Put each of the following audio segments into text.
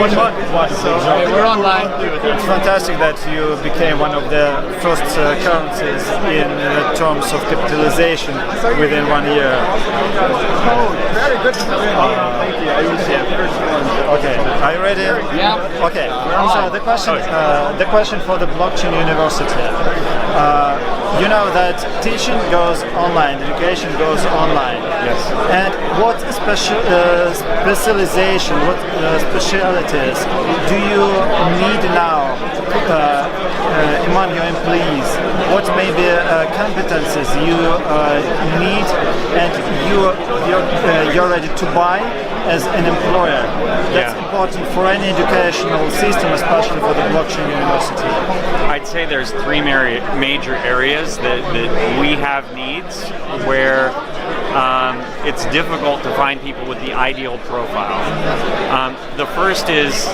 So we're online. It's fantastic that you became one of the first currencies in terms of capitalization within 1 year. Very good. Thank you. I appreciate it. Okay, are you ready? Yeah. Okay. So the question for the blockchain university. You know that teaching goes online, education goes online. Yes. And what specialization, what specialities do you need now among your employees? What maybe competences you need and you're ready to buy as an employer? That's important for any educational system, especially for the blockchain university. I'd say there's three major areas that we have needs where it's difficult to find people with the ideal profile. The first is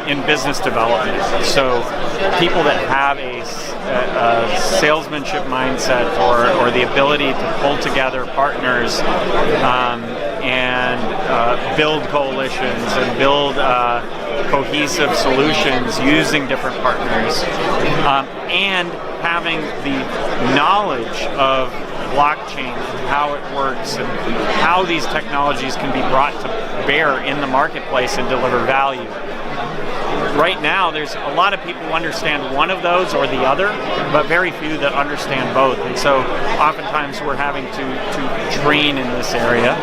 in business development. So people that have a salesmanship mindset or the ability to pull together partners and build coalitions and build cohesive solutions using different partners, and having the knowledge of blockchain and how it works and how these technologies can be brought to bear in the marketplace and deliver value. Right now, there's a lot of people who understand one of those or the other, but very few that understand both. And so oftentimes we're having to train in this area.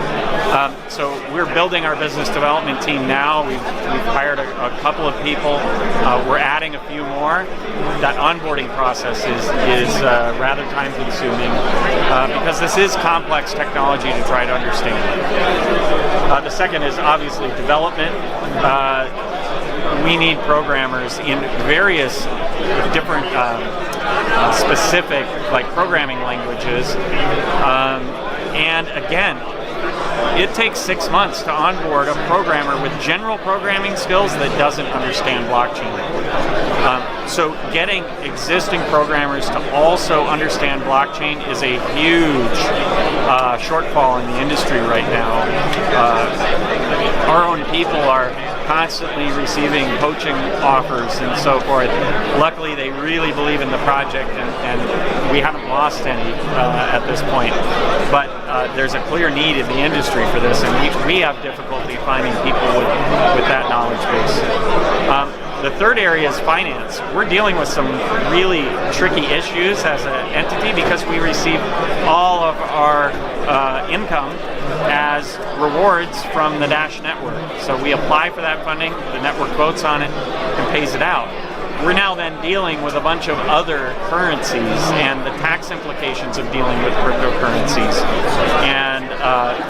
So we're building our business development team now. We've hired a couple of people. We're adding a few more. That onboarding process is rather time consuming because this is complex technology to try to understand. The second is obviously development. We need programmers in various different specific like programming languages. And again, it takes 6 months to onboard a programmer with general programming skills that doesn't understand blockchain. So getting existing programmers to also understand blockchain is a huge shortfall in the industry right now. Our own people are constantly receiving coaching offers and so forth. Luckily, they really believe in the project, and we haven't lost any at this point. But there's a clear need in the industry for this, and we have difficulty finding people with that knowledge base. The third area is finance. We're dealing with some really tricky issues as an entity because we receive all of our income as rewards from the Dash network. So we apply for that funding, the network votes on it, and pays it out. We're now then dealing with a bunch of other currencies and the tax implications of dealing with cryptocurrencies. And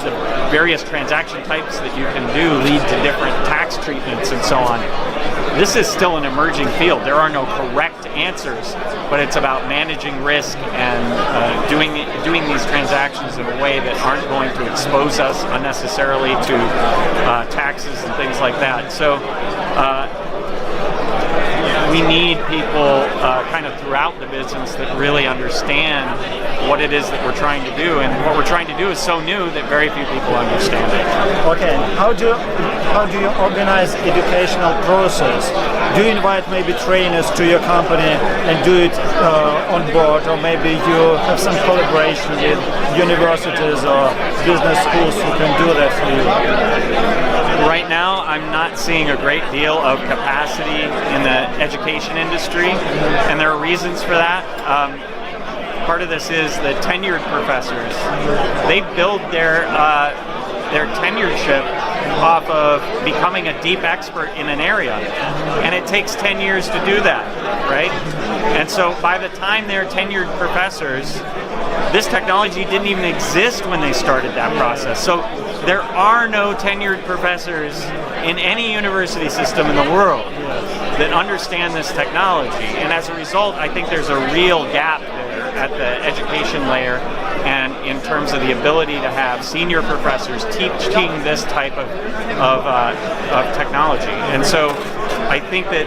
the various transaction types that you can do lead to different tax treatments and so on. This is still an emerging field. There are no correct answers, but it's about managing risk and doing these transactions in a way that aren't going to expose us unnecessarily to taxes and things like that. So we need people kind of throughout the business that really understand what it is that we're trying to do, and what we're trying to do is so new that very few people understand it. Okay, how do you organize educational process? Do you invite maybe trainers to your company and do it on board, or maybe you have some collaboration with universities or business schools who can do that for you? Right now, I'm not seeing a great deal of capacity in the education industry, and there are reasons for that. Part of this is the tenured professors. They build their tenureship off of becoming a deep expert in an area, and it takes 10 years to do that, right? And so by the time they're tenured professors, this technology didn't even exist when they started that process. So there are no tenured professors in any university system in the world that understand this technology. And as a result, I think there's a real gap there at the education layer, and in terms of the ability to have senior professors teaching this type of technology. And so I think that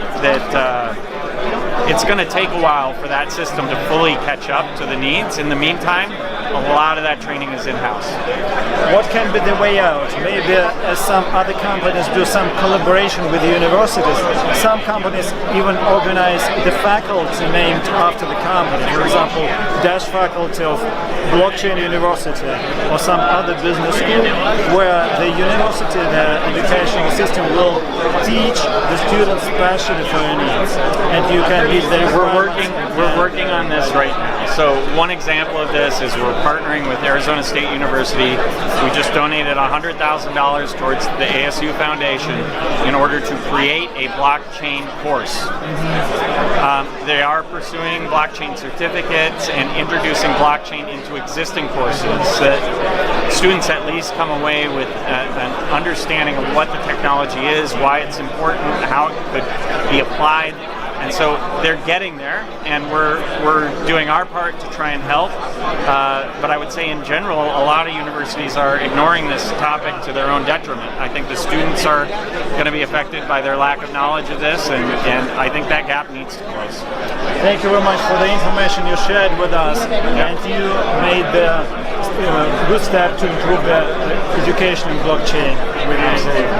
it's going to take a while for that system to fully catch up to the needs. In the meantime, a lot of that training is in-house. What can be the way out? Maybe as some other companies do some collaboration with the universities. Some companies even organize the faculty named after the company. For example, Dash faculty of Blockchain University or some other business school where the university, the educational system will teach the students specially for your needs. And you can be there. We're working on this right now. So one example of this is we're partnering with Arizona State University. We just donated $100,000 towards the ASU Foundation in order to create a blockchain course. They are pursuing blockchain certificates and introducing blockchain into existing courses so that students at least come away with an understanding of what the technology is, why it's important, how it could be applied. And so they're getting there, and we're doing our part to try and help. But I would say in general, a lot of universities are ignoring this topic to their own detriment. I think the students are going to be affected by their lack of knowledge of this, and I think that gap needs to close. Thank you very much for the information you shared with us, and you made the good step to improve the education in blockchain with you.